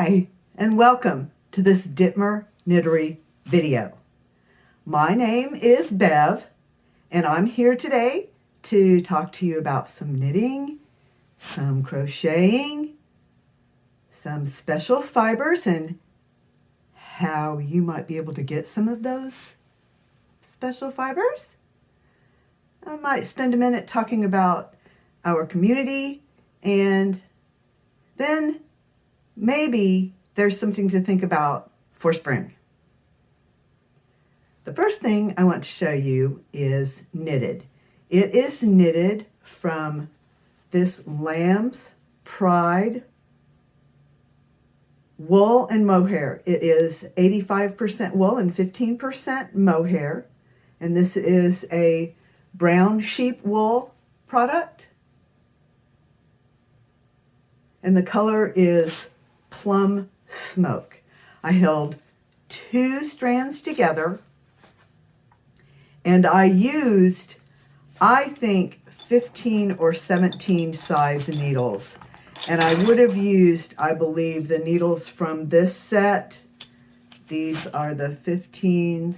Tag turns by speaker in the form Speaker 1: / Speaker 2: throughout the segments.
Speaker 1: Hi, and welcome to this Dittmer Knittery video. My name is Bev, and I'm here today to talk to you about some knitting, some crocheting, some special fibers, and how you might be able to get some of those special fibers. I might spend a minute talking about our community, and then maybe there's something to think about for spring. The first thing I want to show you is knitted. It is knitted from this Lamb's Pride wool and mohair. It is 85% wool and 15% mohair. And this is a brown sheep wool product. And the color is Plum Smoke. I held 2 strands together, and I used, I think, 15 or 17 size needles. And I would have used, I believe, the needles from this set. These are the 15s.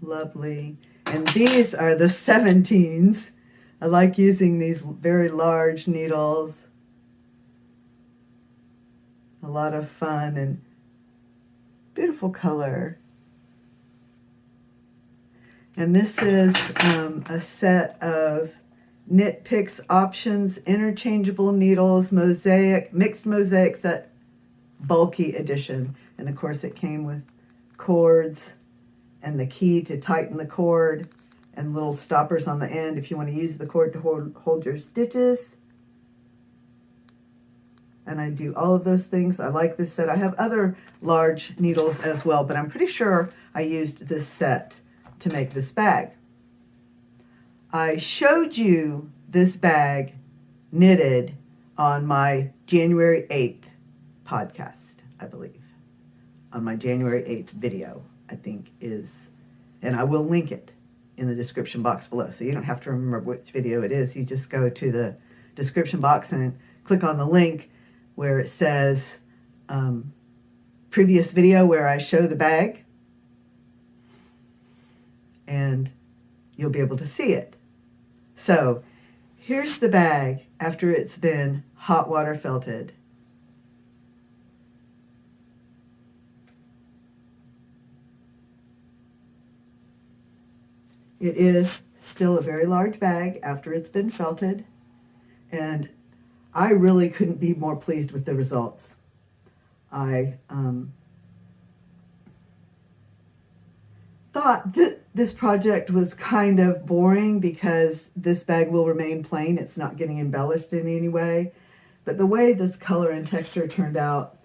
Speaker 1: Lovely. And these are the 17s. I like using these very large needles. A lot of fun and beautiful color. And this is a set of Knit Picks Options interchangeable needles, mosaic, mixed mosaic set, bulky edition. And of course it came with cords and the key to tighten the cord, and little stoppers on the end if you want to use the cord to hold your stitches. And I do all of those things. I like this set. I have other large needles as well, but I'm pretty sure I used this set to make this bag. I showed you this bag knitted on my January 8th podcast, I believe. On my January 8th video, I think is, and I will link it in the description box below. So you don't have to remember which video it is. You just go to the description box and click on the link where it says previous video where I show the bag, and you'll be able to see it. So here's the bag after it's been hot water felted. It is still a very large bag after it's been felted, and I really couldn't be more pleased with the results. I thought that this project was kind of boring because this bag will remain plain. It's not getting embellished in any way. But the way this color and texture turned out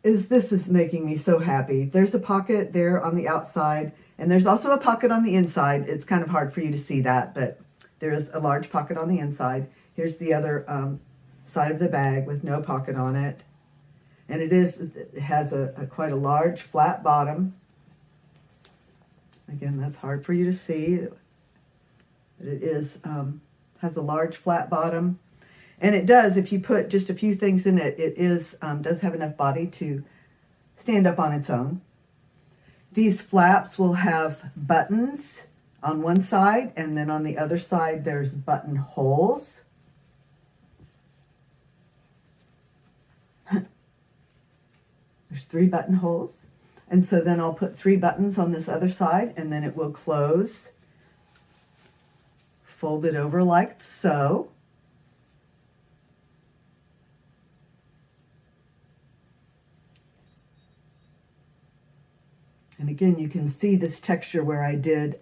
Speaker 1: this is making me so happy. There's a pocket there on the outside, and there's also a pocket on the inside. It's kind of hard for you to see that, but there is a large pocket on the inside. Here's the other side of the bag with no pocket on it. And it has a quite a large flat bottom. Again, that's hard for you to see. But it is has a large flat bottom. And it does, if you put just a few things in it, it does have enough body to stand up on its own. These flaps will have buttons on one side, and then on the other side there's button holes. There's 3 button holes. And so then I'll put 3 buttons on this other side, and then it will close, fold it over like so. And again, you can see this texture where I did,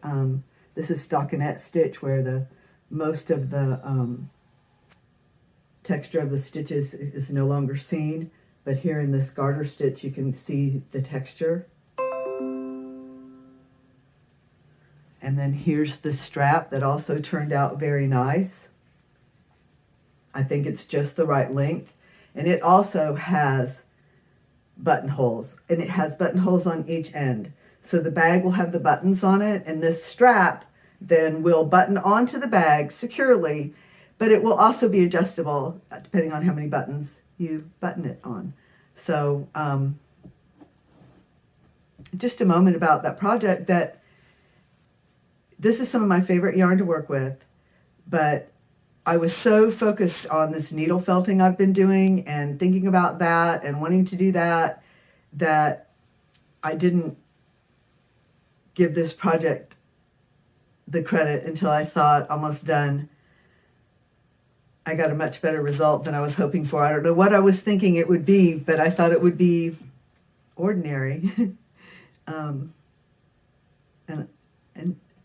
Speaker 1: this is stockinette stitch, where most of the texture of the stitches is no longer seen. But here in this garter stitch, you can see the texture. And then here's the strap that also turned out very nice. I think it's just the right length. And it also has buttonholes, and it has buttonholes on each end. So the bag will have the buttons on it, and this strap then will button onto the bag securely, but it will also be adjustable depending on how many buttons you button it on. So just a moment about that project, that this is some of my favorite yarn to work with, but I was so focused on this needle felting I've been doing and thinking about that and wanting to do that, that I didn't give this project the credit until I saw it almost done. I got a much better result than I was hoping for. I don't know what I was thinking it would be, but I thought it would be ordinary. And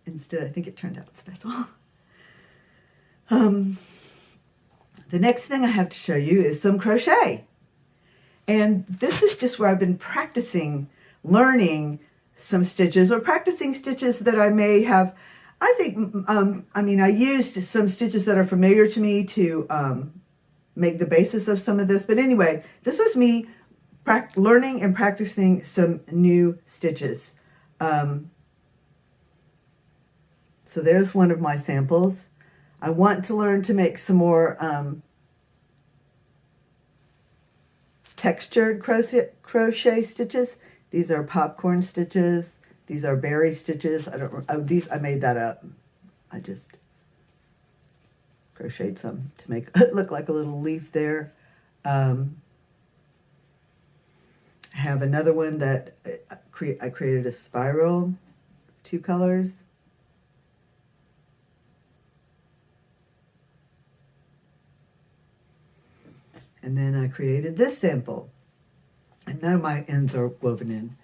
Speaker 1: instead, I think it turned out special. The next thing I have to show you is some crochet. And this is just where I've been practicing, learning some stitches, or practicing stitches that I may have, I think, I used some stitches that are familiar to me to make the basis of some of this. But anyway, this was me learning and practicing some new stitches. So there's one of my samples. I want to learn to make some more textured crochet stitches. These are popcorn stitches. These are berry stitches. I made that up. I just crocheted some to make it look like a little leaf there. I have another one that I created a spiral, 2 colors. And then I created this sample. And none of my ends are woven in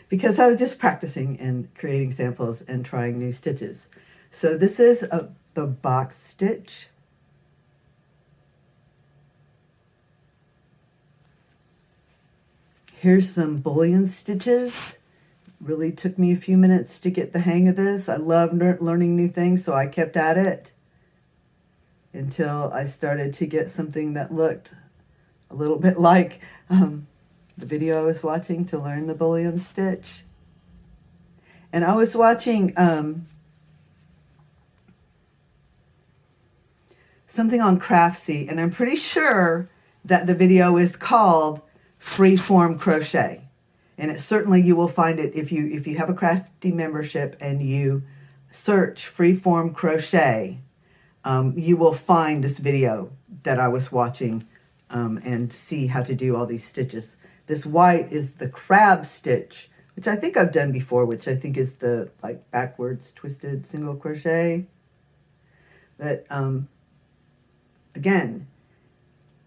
Speaker 1: because I was just practicing and creating samples and trying new stitches. So this is the box stitch. Here's some bullion stitches. Really took me a few minutes to get the hang of this. I love learning new things, so I kept at it until I started to get something that looked a little bit like the video I was watching to learn the bullion stitch. And I was watching something on Craftsy, and I'm pretty sure that the video is called Freeform Crochet. And it certainly, you will find it if you have a Crafty membership and you search Freeform Crochet. You will find this video that I was watching and see how to do all these stitches. This white is the crab stitch, which I think I've done before, which I think is the like backwards twisted single crochet. But again,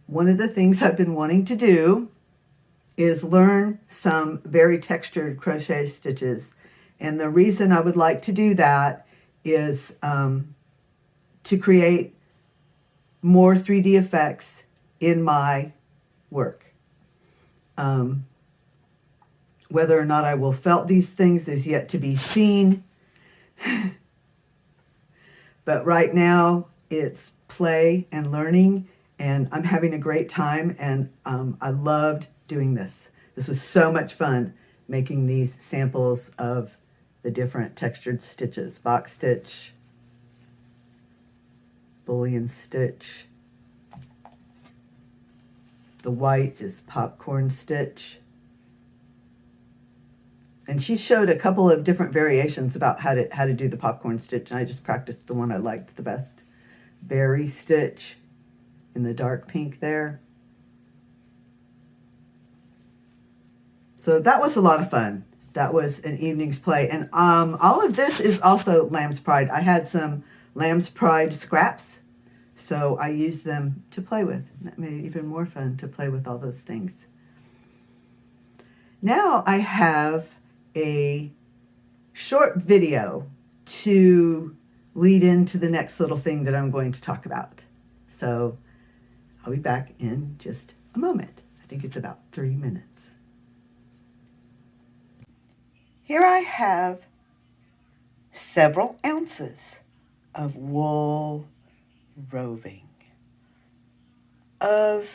Speaker 1: one of the things I've been wanting to do is learn some very textured crochet stitches. And the reason I would like to do that is to create more 3D effects in my work. Whether or not I will felt these things is yet to be seen. But right now it's play and learning, and I'm having a great time, and I loved doing this. This was so much fun, making these samples of the different textured stitches. Box stitch, bullion stitch. The white is popcorn stitch. And she showed a couple of different variations about how to do the popcorn stitch, and I just practiced the one I liked the best. Berry stitch in the dark pink there. So that was a lot of fun. That was an evening's play. And all of this is also Lamb's Pride. I had some Lamb's Pride scraps, so I used them to play with. That made it even more fun to play with all those things. Now I have a short video to lead into the next little thing that I'm going to talk about. So I'll be back in just a moment. I think it's about 3 minutes. Here I have several ounces of wool roving of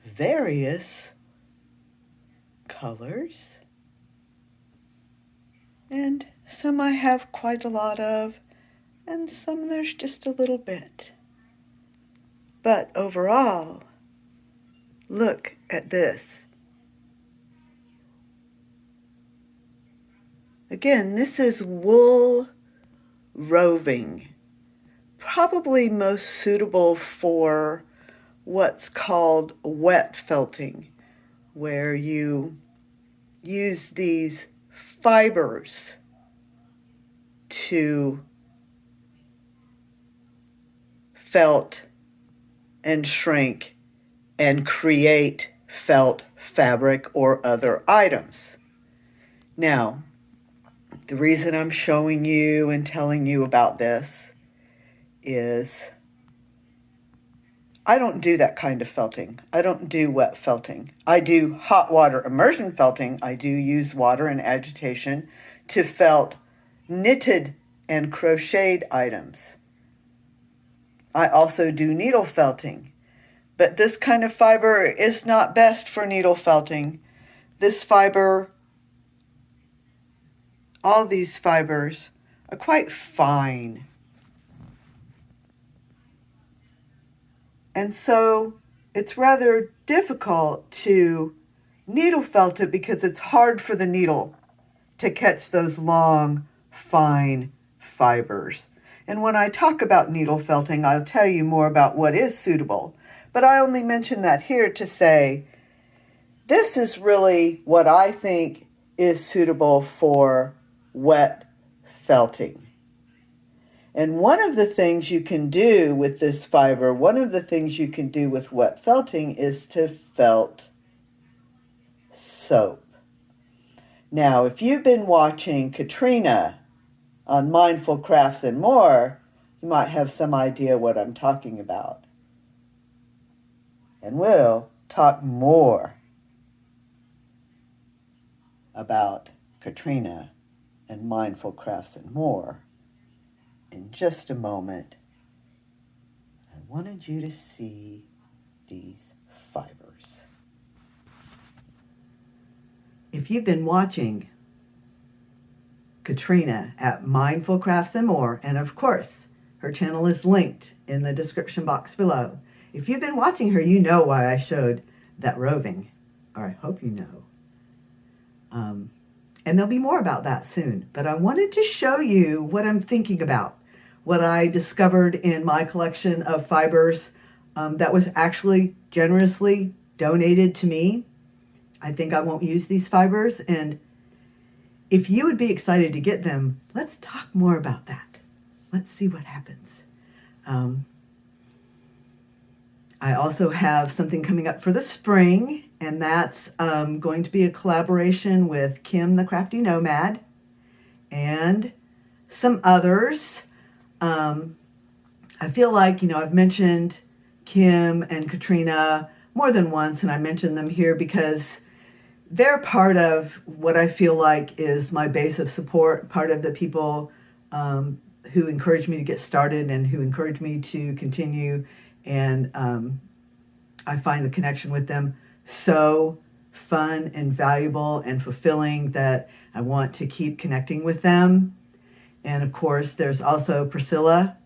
Speaker 1: various colors, and some I have quite a lot of, and some there's just a little bit. But overall, look at this. Again, this is wool roving, probably most suitable for what's called wet felting, where you use these fibers to felt and shrink and create felt fabric or other items. Now, the reason I'm showing you and telling you about this is I don't do that kind of felting. I don't do wet felting. I do hot water immersion felting. I do use water and agitation to felt knitted and crocheted items. I also do needle felting, but this kind of fiber is not best for needle felting. This fiber, all these fibers, are quite fine. And so it's rather difficult to needle felt it because it's hard for the needle to catch those long, fine fibers. And when I talk about needle felting, I'll tell you more about what is suitable. But I only mention that here to say, this is really what I think is suitable for wet felting. And one of the things you can do with this fiber, one of the things you can do with wet felting is to felt soap. Now, if you've been watching Katrina on Mindful Crafts and More, you might have some idea what I'm talking about. And we'll talk more about Katrina and Mindful Crafts and More in just a moment. I wanted you to see these fibers. If you've been watching Katrina at Mindful Crafts and More, and of course, her channel is linked in the description box below. If you've been watching her, you know why I showed that roving, or I hope you know. And there'll be more about that soon. But I wanted to show you what I'm thinking about, what I discovered in my collection of fibers that was actually generously donated to me. I think I won't use these fibers, and if you would be excited to get them, let's talk more about that. Let's see what happens. I also have something coming up for the spring, and that's going to be a collaboration with Kim the Crafty Nomad and some others. I feel like, I've mentioned Kim and Katrina more than once, and I mentioned them here because they're part of what I feel like is my base of support, part of the people who encourage me to get started and who encourage me to continue. And I find the connection with them so fun and valuable and fulfilling that I want to keep connecting with them. And of course, there's also Pricilla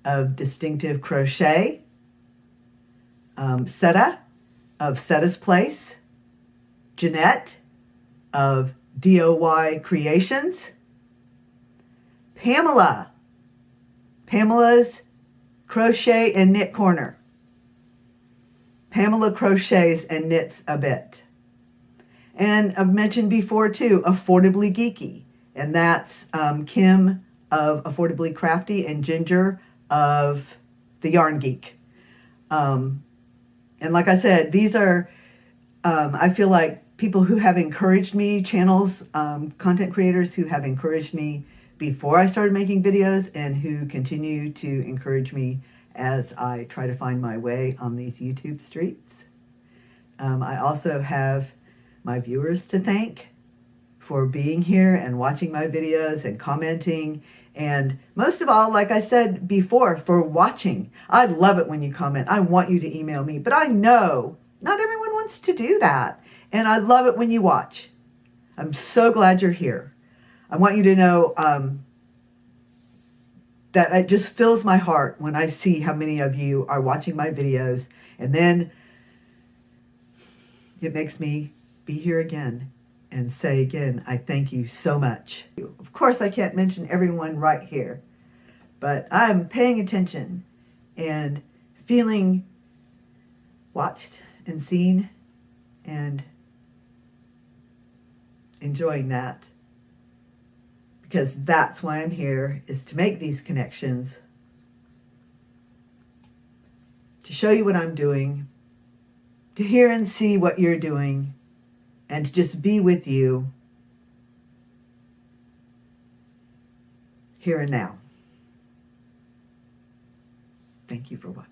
Speaker 1: of Distinctive Crochet, Setta of Setta's Place, Jeanette of DOY Creations, Pamela's Crochet and Knit Corner. Pamela crochets and knits a bit. And I've mentioned before too, Affordably Geeky. And that's Kim of Affordably Crafty and Ginger of the Yarn Geek. And like I said, these are, I feel like people who have encouraged me, channels, content creators who have encouraged me before I started making videos and who continue to encourage me as I try to find my way on these YouTube streets. I also have my viewers to thank for being here and watching my videos and commenting. And most of all, like I said before, for watching. I love it when you comment. I want you to email me, but I know not everyone wants to do that. And I love it when you watch. I'm so glad you're here. I want you to know that it just fills my heart when I see how many of you are watching my videos, and then it makes me be here again and say again, I thank you so much. Of course, I can't mention everyone right here, but I'm paying attention and feeling watched and seen and enjoying that, because that's why I'm here, is to make these connections, to show you what I'm doing, to hear and see what you're doing, and to just be with you here and now. Thank you for watching.